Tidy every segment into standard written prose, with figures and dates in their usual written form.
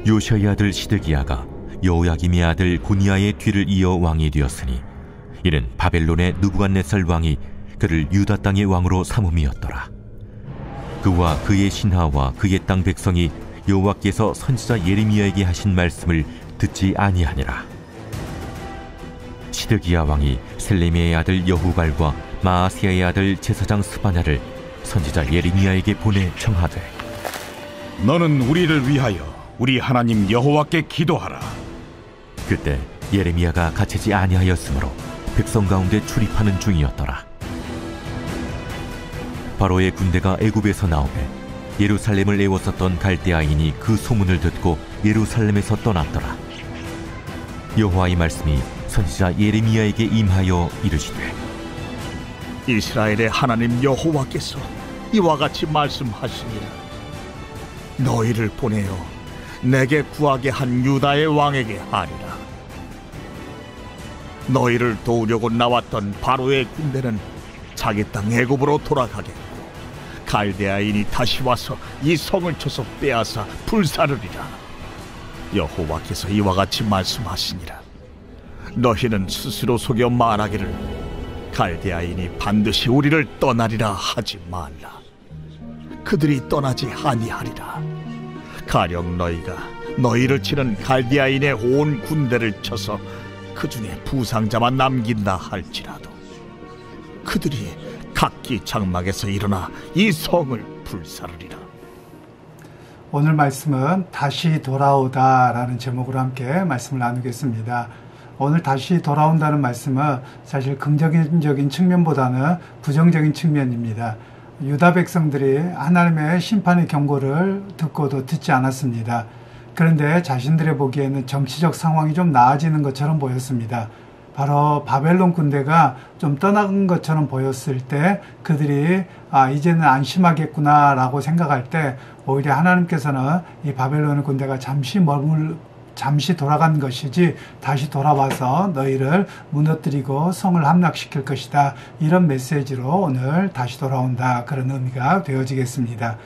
요시아의 아들 시드기야가 여호야김의 아들 고니아의 뒤를 이어 왕이 되었으니 이는 바벨론의 느부갓네살 왕이 그를 유다 땅의 왕으로 삼음이었더라. 그와 그의 신하와 그의 땅 백성이 여호와께서 선지자 예레미야에게 하신 말씀을 듣지 아니하니라. 시드기야 왕이 셀레미의 아들 여후갈과 마아스야의 아들 제사장 스바냐를 선지자 예레미야에게 보내 청하되, 너는 우리를 위하여 우리 하나님 여호와께 기도하라. 그때 예레미야가 갇히지 아니하였으므로 백성 가운데 출입하는 중이었더라. 바로의 군대가 애굽에서 나오매 예루살렘을 애워쌌던 갈대아인이 그 소문을 듣고 예루살렘에서 떠났더라. 여호와의 말씀이 선지자 예레미야에게 임하여 이르시되, 이스라엘의 하나님 여호와께서 이와 같이 말씀하시니라. 너희를 보내어 내게 구하게 한 유다의 왕에게 하리라. 너희를 도우려고 나왔던 바로의 군대는 자기 땅 애굽으로 돌아가겠고, 갈대아인이 다시 와서 이 성을 쳐서 빼앗아 불사르리라. 여호와께서 이와 같이 말씀하시니라. 너희는 스스로 속여 말하기를 갈대아인이 반드시 우리를 떠나리라 하지 말라. 그들이 떠나지 아니하리라. 가령 너희가 너희를 치는 갈대아인의 온 군대를 쳐서 그 중에 부상자만 남긴다 할지라도 그들이 각기 장막에서 일어나 이 성을 불사르리라. 오늘 말씀은 다시 돌아오다라는 제목으로 함께 말씀을 나누겠습니다. 오늘 다시 돌아온다는 말씀은 사실 긍정적인 측면보다는 부정적인 측면입니다. 유다 백성들이 하나님의 심판의 경고를 듣고도 듣지 않았습니다. 그런데 자신들의 보기에는 정치적 상황이 좀 나아지는 것처럼 보였습니다. 바로 바벨론 군대가 좀 떠나간 것처럼 보였을 때 그들이 이제는 안심하겠구나 라고 생각할 때 오히려 하나님께서는 이 바벨론 군대가 잠시 돌아간 것이지 다시 돌아와서 너희를 무너뜨리고 성을 함락시킬 것이다. 이런 메시지로 오늘 다시 돌아온다. 그런 의미가 되어지겠습니다.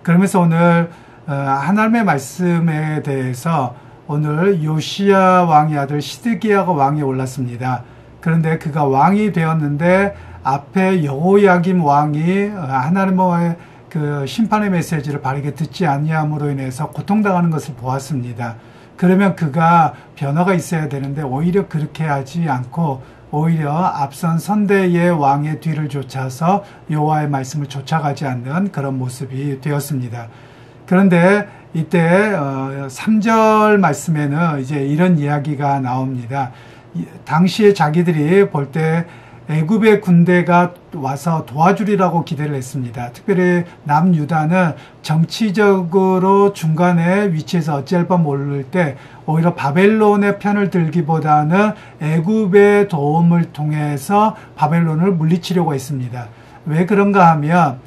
그러면서 오늘 하나님의 말씀에 대해서 오늘 요시야 왕의 아들 시드기야가 왕에 올랐습니다. 그런데 그가 왕이 되었는데 앞에 여호야김 왕이 하나님의 그 심판의 메시지를 바르게 듣지 아니함으로 인해서 고통당하는 것을 보았습니다. 그러면 그가 변화가 있어야 되는데 오히려 그렇게 하지 않고 오히려 앞선 선대의 왕의 뒤를 쫓아서 여호와의 말씀을 쫓아가지 않는 그런 모습이 되었습니다. 그런데 이때 3절 말씀에는 이제 이런 이야기가 나옵니다. 당시에 자기들이 볼 때 애굽의 군대가 와서 도와주리라고 기대를 했습니다. 특별히 남유다는 정치적으로 중간에 위치해서 어찌할 바 모를 때 오히려 바벨론의 편을 들기보다는 애굽의 도움을 통해서 바벨론을 물리치려고 했습니다. 왜 그런가 하면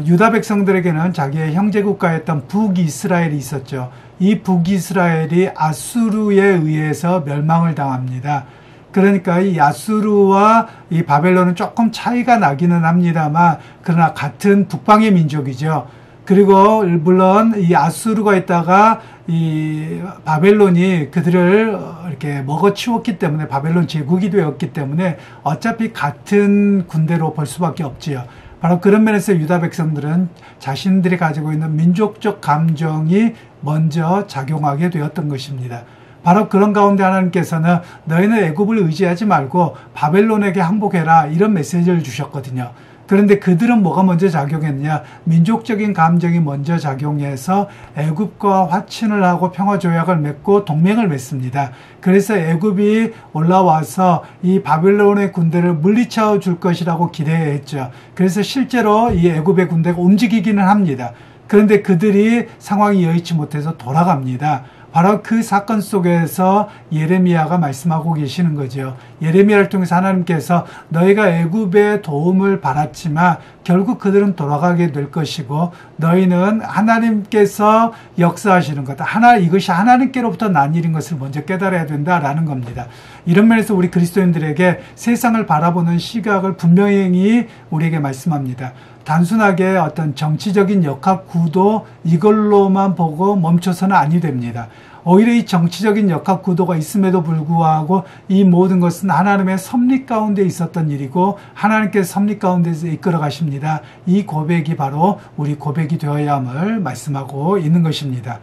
유다 백성들에게는 자기의 형제국가였던 북이스라엘이 있었죠. 이 북이스라엘이 아수르에 의해서 멸망을 당합니다. 그러니까 이 아수르와 이 바벨론은 조금 차이가 나기는 합니다만 그러나 같은 북방의 민족이죠. 그리고 물론 이 아수르가 있다가 이 바벨론이 그들을 이렇게 먹어치웠기 때문에 바벨론 제국이 되었기 때문에 어차피 같은 군대로 볼 수밖에 없지요. 바로 그런 면에서 유다 백성들은 자신들이 가지고 있는 민족적 감정이 먼저 작용하게 되었던 것입니다. 바로 그런 가운데 하나님께서는 너희는 애굽을 의지하지 말고 바벨론에게 항복해라 이런 메시지를 주셨거든요. 그런데 그들은 뭐가 먼저 작용했느냐? 민족적인 감정이 먼저 작용해서 애굽과 화친을 하고 평화조약을 맺고 동맹을 맺습니다. 그래서 애굽이 올라와서 이 바벨론의 군대를 물리쳐 줄 것이라고 기대했죠. 그래서 실제로 이 애굽의 군대가 움직이기는 합니다. 그런데 그들이 상황이 여의치 못해서 돌아갑니다. 바로 그 사건 속에서 예레미야가 말씀하고 계시는 거죠. 예레미야를 통해서 하나님께서 너희가 애굽의 도움을 받았지만 결국 그들은 돌아가게 될 것이고 너희는 하나님께서 역사하시는 것, 이것이 하나님께로부터 난 일인 것을 먼저 깨달아야 된다라는 겁니다. 이런 면에서 우리 그리스도인들에게 세상을 바라보는 시각을 분명히 우리에게 말씀합니다. 단순하게 어떤 정치적인 역학 구도 이걸로만 보고 멈춰서는 아니 됩니다. 오히려 이 정치적인 역학 구도가 있음에도 불구하고 이 모든 것은 하나님의 섭리 가운데 있었던 일이고 하나님께서 섭리 가운데서 이끌어 가십니다. 이 고백이 바로 우리 고백이 되어야 함을 말씀하고 있는 것입니다.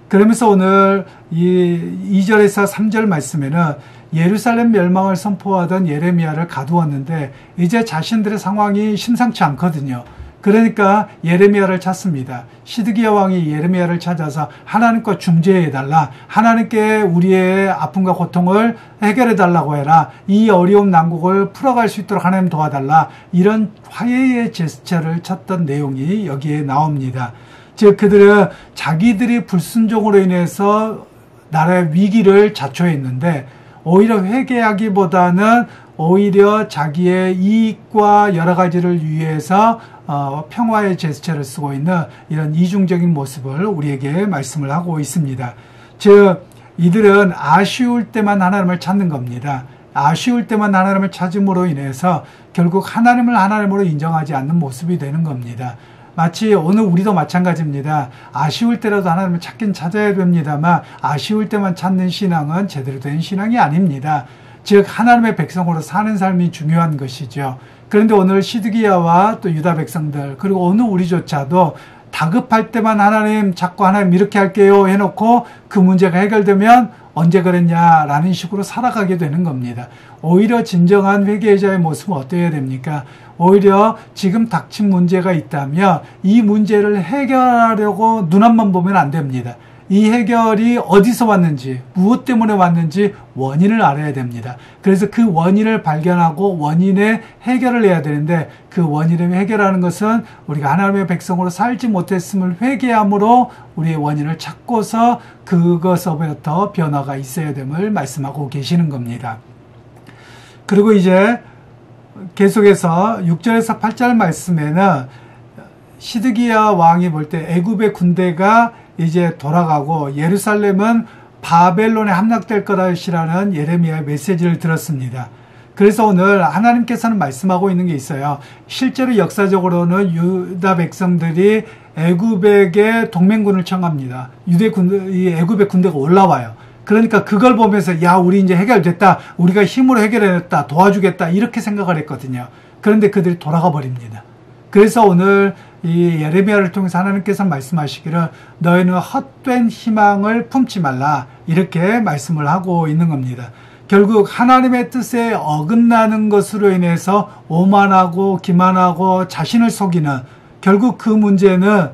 그러면서 오늘 이 2절에서 3절 말씀에는 예루살렘 멸망을 선포하던 예레미야를 가두었는데 이제 자신들의 상황이 심상치 않거든요. 그러니까 예레미야를 찾습니다. 시드기야 왕이 예레미야를 찾아서 하나님과 중재해달라. 하나님께 우리의 아픔과 고통을 해결해달라고 해라. 이 어려운 난국을 풀어갈 수 있도록 하나님 도와달라. 이런 화해의 제스처를 찾던 내용이 여기에 나옵니다. 즉 그들은 자기들이 불순종으로 인해서 나라의 위기를 자초했는데 오히려 회개하기보다는 오히려 자기의 이익과 여러 가지를 위해서 평화의 제스처를 쓰고 있는 이런 이중적인 모습을 우리에게 말씀을 하고 있습니다. 즉 이들은 아쉬울 때만 하나님을 찾는 겁니다. 아쉬울 때만 하나님을 찾음으로 인해서 결국 하나님을 하나님으로 인정하지 않는 모습이 되는 겁니다. 마치 오늘 우리도 마찬가지입니다. 아쉬울 때라도 하나님을 찾긴 찾아야 됩니다만 아쉬울 때만 찾는 신앙은 제대로 된 신앙이 아닙니다. 즉 하나님의 백성으로 사는 삶이 중요한 것이죠. 그런데 오늘 시드기야와 또 유다 백성들 그리고 오늘 우리조차도 다급할 때만 하나님 찾고 하나님 이렇게 할게요 해놓고 그 문제가 해결되면 언제 그랬냐라는 식으로 살아가게 되는 겁니다. 오히려 진정한 회개자의 모습은 어떠해야 됩니까? 오히려 지금 닥친 문제가 있다면 이 문제를 해결하려고 눈앞만 보면 안 됩니다. 이 해결이 어디서 왔는지, 무엇 때문에 왔는지 원인을 알아야 됩니다. 그래서 그 원인을 발견하고 원인의 해결을 해야 되는데 그 원인을 해결하는 것은 우리가 하나님의 백성으로 살지 못했음을 회개함으로 우리의 원인을 찾고서 그것서부터 변화가 있어야 됨을 말씀하고 계시는 겁니다. 그리고 이제 계속해서 6절에서 8절 말씀에는 시드기야 왕이 볼 때 애굽의 군대가 이제 돌아가고 예루살렘은 바벨론에 함락될 것이라는 예레미야의 메시지를 들었습니다. 그래서 오늘 하나님께서는 말씀하고 있는 게 있어요. 실제로 역사적으로는 유다 백성들이 애굽에게 동맹군을 청합니다. 이 애굽의 군대가 올라와요. 그러니까 그걸 보면서 야 우리 이제 해결됐다. 우리가 힘으로 해결해냈다. 도와주겠다. 이렇게 생각을 했거든요. 그런데 그들이 돌아가 버립니다. 그래서 오늘 이 예레미야를 통해서 하나님께서 말씀하시기를 너희는 헛된 희망을 품지 말라 이렇게 말씀을 하고 있는 겁니다. 결국 하나님의 뜻에 어긋나는 것으로 인해서 오만하고 기만하고 자신을 속이는 결국 그 문제는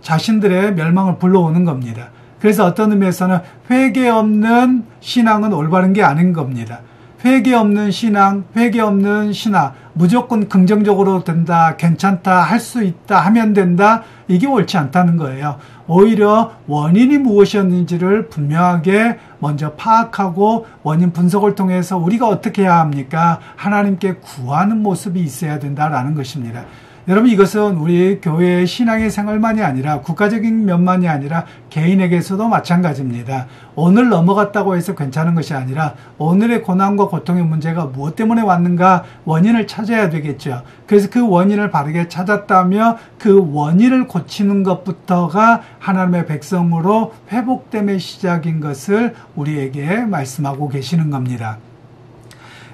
자신들의 멸망을 불러오는 겁니다. 그래서 어떤 의미에서는 회개 없는 신앙은 올바른 게 아닌 겁니다. 회개 없는 신앙, 회개 없는 신앙, 무조건 긍정적으로 된다, 괜찮다, 할 수 있다, 하면 된다, 이게 옳지 않다는 거예요. 오히려 원인이 무엇이었는지를 분명하게 먼저 파악하고 원인 분석을 통해서 우리가 어떻게 해야 합니까? 하나님께 구하는 모습이 있어야 된다라는 것입니다. 여러분 이것은 우리 교회의 신앙의 생활만이 아니라 국가적인 면만이 아니라 개인에게서도 마찬가지입니다. 오늘 넘어갔다고 해서 괜찮은 것이 아니라 오늘의 고난과 고통의 문제가 무엇 때문에 왔는가 원인을 찾아야 되겠죠. 그래서 그 원인을 바르게 찾았다며 그 원인을 고치는 것부터가 하나님의 백성으로 회복됨의 시작인 것을 우리에게 말씀하고 계시는 겁니다.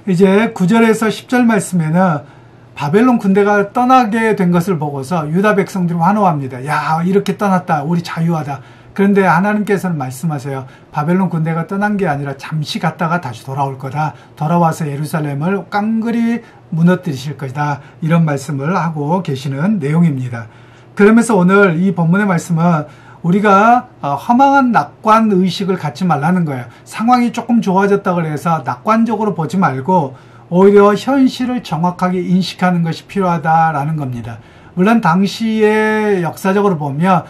이제 9절에서 10절 말씀에는 바벨론 군대가 떠나게 된 것을 보고서 유다 백성들이 환호합니다. 야 이렇게 떠났다. 우리 자유하다. 그런데 하나님께서는 말씀하세요. 바벨론 군대가 떠난 게 아니라 잠시 갔다가 다시 돌아올 거다. 돌아와서 예루살렘을 깡그리 무너뜨리실 것이다. 이런 말씀을 하고 계시는 내용입니다. 그러면서 오늘 이 본문의 말씀은 우리가 허망한 낙관 의식을 갖지 말라는 거예요. 상황이 조금 좋아졌다고 해서 낙관적으로 보지 말고 오히려 현실을 정확하게 인식하는 것이 필요하다라는 겁니다. 물론 당시에 역사적으로 보면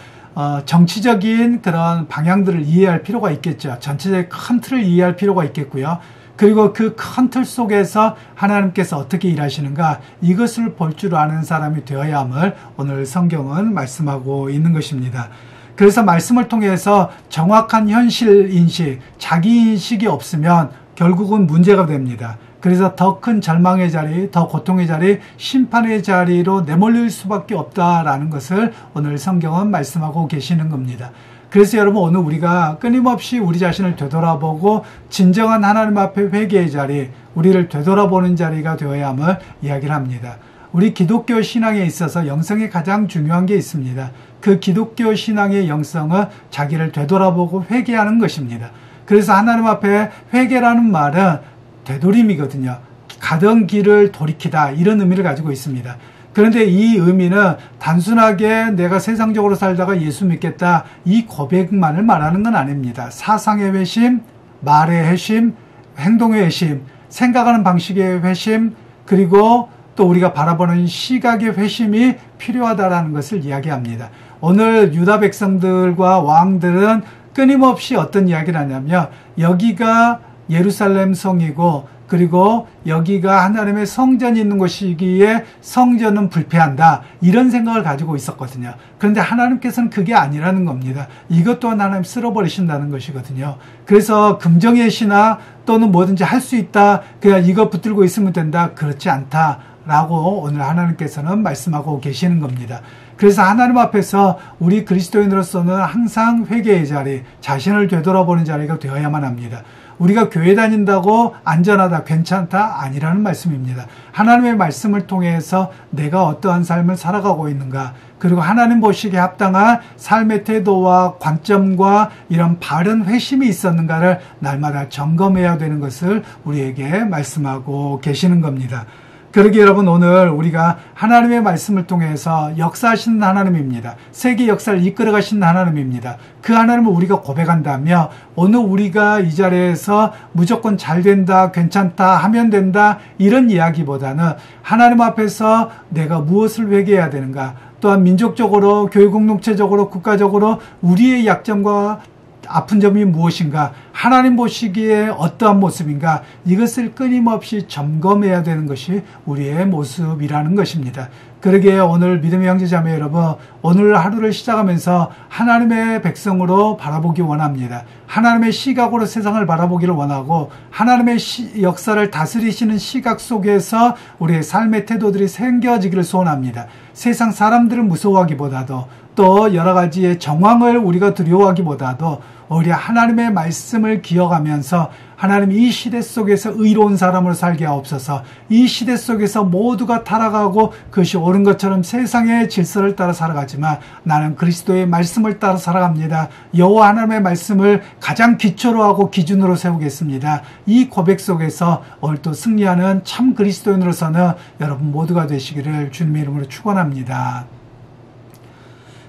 정치적인 그런 방향들을 이해할 필요가 있겠죠. 전체적인 큰 틀을 이해할 필요가 있겠고요. 그리고 그 큰 틀 속에서 하나님께서 어떻게 일하시는가 이것을 볼 줄 아는 사람이 되어야 함을 오늘 성경은 말씀하고 있는 것입니다. 그래서 말씀을 통해서 정확한 현실 인식, 자기 인식이 없으면 결국은 문제가 됩니다. 그래서 더 큰 절망의 자리, 더 고통의 자리, 심판의 자리로 내몰릴 수밖에 없다라는 것을 오늘 성경은 말씀하고 계시는 겁니다. 그래서 여러분, 오늘 우리가 끊임없이 우리 자신을 되돌아보고 진정한 하나님 앞에 회개의 자리, 우리를 되돌아보는 자리가 되어야 함을 이야기를 합니다. 우리 기독교 신앙에 있어서 영성이 가장 중요한 게 있습니다. 그 기독교 신앙의 영성은 자기를 되돌아보고 회개하는 것입니다. 그래서 하나님 앞에 회개라는 말은 되돌림이거든요. 가던 길을 돌이키다, 이런 의미를 가지고 있습니다. 그런데 이 의미는 단순하게 내가 세상적으로 살다가 예수 믿겠다, 이 고백만을 말하는 건 아닙니다. 사상의 회심, 말의 회심, 행동의 회심, 생각하는 방식의 회심, 그리고 또 우리가 바라보는 시각의 회심이 필요하다라는 것을 이야기합니다. 오늘 유다 백성들과 왕들은 끊임없이 어떤 이야기를 하냐면, 여기가 예루살렘 성이고 그리고 여기가 하나님의 성전이 있는 곳이기에 성전은 불패한다, 이런 생각을 가지고 있었거든요. 그런데 하나님께서는 그게 아니라는 겁니다. 이것 또한 하나님 쓸어버리신다는 것이거든요. 그래서 금정의 신화 또는 뭐든지 할 수 있다, 그냥 이거 붙들고 있으면 된다, 그렇지 않다라고 오늘 하나님께서는 말씀하고 계시는 겁니다. 그래서 하나님 앞에서 우리 그리스도인으로서는 항상 회개의 자리, 자신을 되돌아보는 자리가 되어야만 합니다. 우리가 교회 다닌다고 안전하다, 괜찮다, 아니라는 말씀입니다. 하나님의 말씀을 통해서 내가 어떠한 삶을 살아가고 있는가, 그리고 하나님 보시기에 합당한 삶의 태도와 관점과 이런 바른 회심이 있었는가를 날마다 점검해야 되는 것을 우리에게 말씀하고 계시는 겁니다. 그러기에 여러분, 오늘 우리가 하나님의 말씀을 통해서 역사하시는 하나님입니다. 세계 역사를 이끌어가시는 하나님입니다. 그 하나님을 우리가 고백한다며, 오늘 우리가 이 자리에서 무조건 잘 된다, 괜찮다, 하면 된다, 이런 이야기보다는 하나님 앞에서 내가 무엇을 회개해야 되는가, 또한 민족적으로, 교회 공동체적으로, 국가적으로 우리의 약점과 아픈 점이 무엇인가, 하나님 보시기에 어떠한 모습인가, 이것을 끊임없이 점검해야 되는 것이 우리의 모습이라는 것입니다. 그러기에 오늘 믿음의 형제자매 여러분, 오늘 하루를 시작하면서 하나님의 백성으로 바라보기 원합니다. 하나님의 시각으로 세상을 바라보기를 원하고, 하나님의 역사를 다스리시는 시각 속에서 우리의 삶의 태도들이 생겨지기를 소원합니다. 세상 사람들을 무서워하기보다도, 또 여러 가지의 정황을 우리가 두려워하기보다도 오히려 하나님의 말씀을 기억하면서, 하나님 이 시대 속에서 의로운 사람으로 살게 하옵소서, 이 시대 속에서 모두가 타락하고 그것이 옳은 것처럼 세상의 질서를 따라 살아가지만 나는 그리스도의 말씀을 따라 살아갑니다. 여호와 하나님의 말씀을 가장 기초로 하고 기준으로 세우겠습니다. 이 고백 속에서 오늘 또 승리하는 참 그리스도인으로서는 여러분 모두가 되시기를 주님의 이름으로 축원합니다.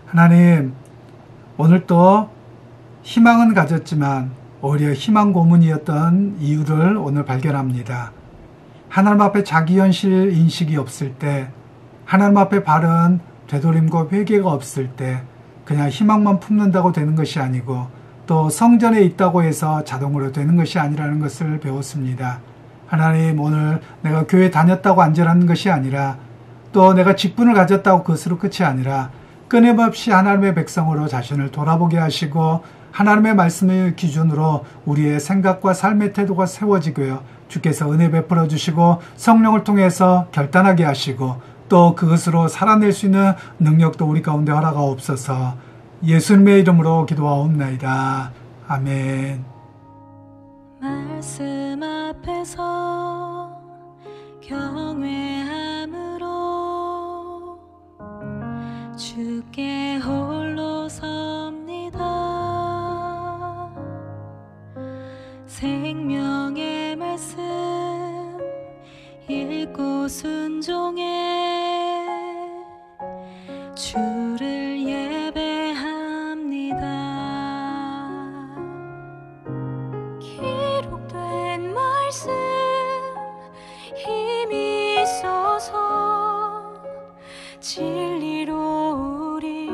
하나님, 오늘 또 희망은 가졌지만 오히려 희망 고문이었던 이유를 오늘 발견합니다. 하나님 앞에 자기 현실 인식이 없을 때, 하나님 앞에 바른 되돌림과 회개가 없을 때 그냥 희망만 품는다고 되는 것이 아니고, 또 성전에 있다고 해서 자동으로 되는 것이 아니라는 것을 배웠습니다. 하나님, 오늘 내가 교회 다녔다고 안전한 것이 아니라, 또 내가 직분을 가졌다고 그것으로 끝이 아니라 끊임없이 하나님의 백성으로 자신을 돌아보게 하시고, 하나님의 말씀을 기준으로 우리의 생각과 삶의 태도가 세워지고요, 주께서 은혜 베풀어 주시고 성령을 통해서 결단하게 하시고 또 그것으로 살아낼 수 있는 능력도 우리 가운데 허락하옵소서. 예수님의 이름으로 기도하옵나이다. 아멘. 말씀 앞에서 경외함으로 주께 홀로 섭니다. 생명의 말씀 읽고 순종해 주를 예배합니다. 기록된 말씀 힘이 있어서 진리로 우리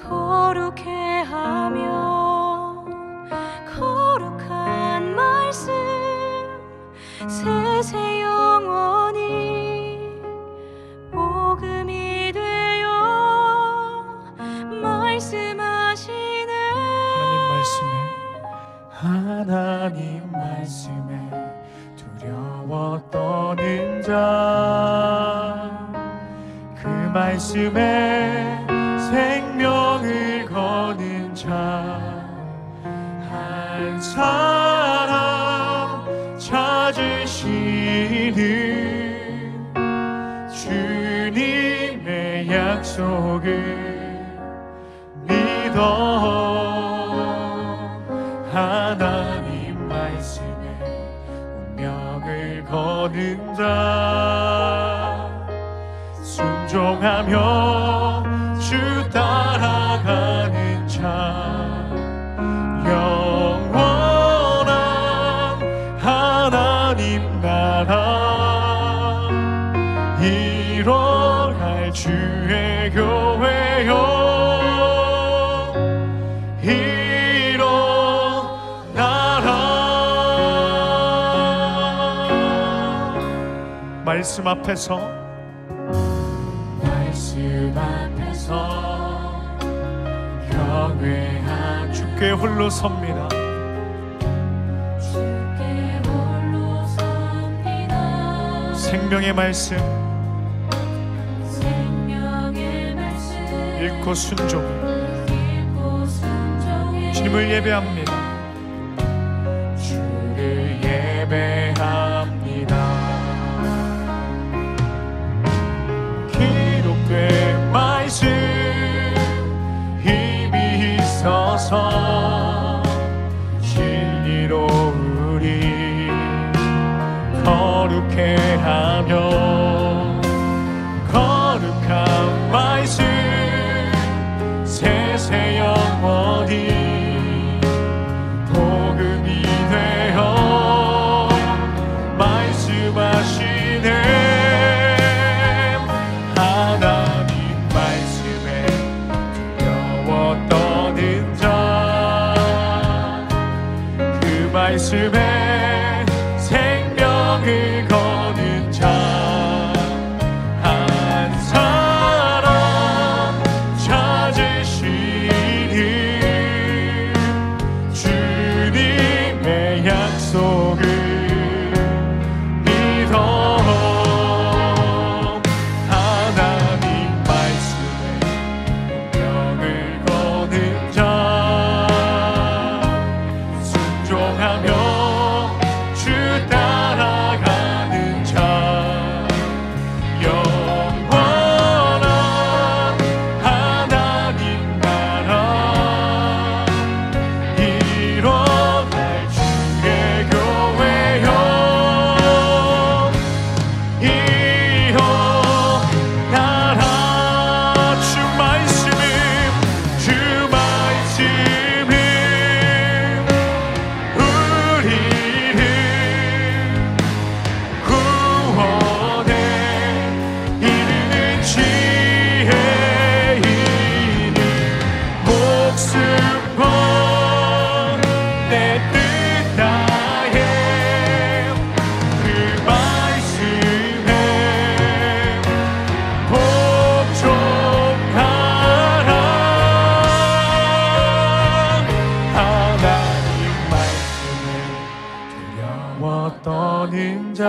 거룩해 하며, 거룩한 말씀 세세 영원히 복음이 되어 말씀하시네. 하나님 말씀에 두 떠는 자 그 말씀에 생명을 거는 자 한 사람 찾으시는 주님의 약속을 믿어 하나님 말씀에 운명을 거는 자 순종하며 주 따라가는 자 영원한 하나님 나라 이뤄갈 주의 교회요 말씀 앞에서 경외한 주께 홀로 섭니다. 생명의 말씀 읽고 순종해 주님을 예배합니다. 주를 예배합니다. 기록된 말씀 힘이 있어서 진리로 우리 거룩해 하며 거룩한 말씀 세세 영원히 복음이 되어 말씀하시네. 하나님 말씀에 두려워 떠는 자 그 말씀에 생명을 거는 자 한 사람 찾으시니 주님의 약속을 믿어 하나님 말씀에 운명을 거는 자 순종하며 주 따라가는 자 영원한 하나님 나라 이뤄갈 주의 교회요 이어 나라 주 말씀은 우리를 구원에 이르는 지혜이니 목숨과 내 뜻 다해 그 말씀에 복종하라. 하나님 말씀에 두려워 떠는 자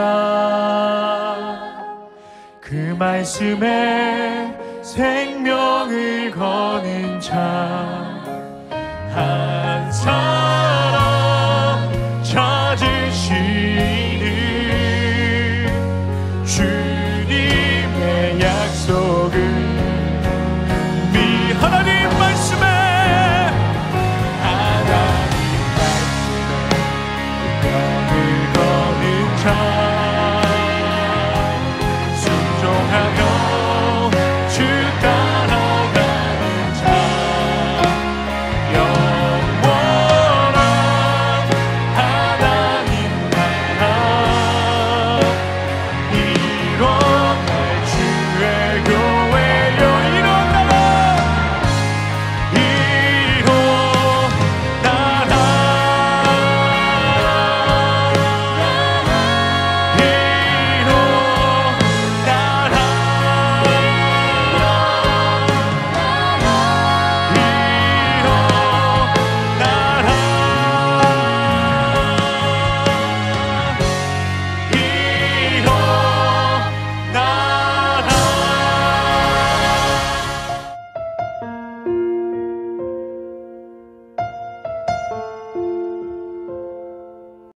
그 말씀에 생명을 거는 자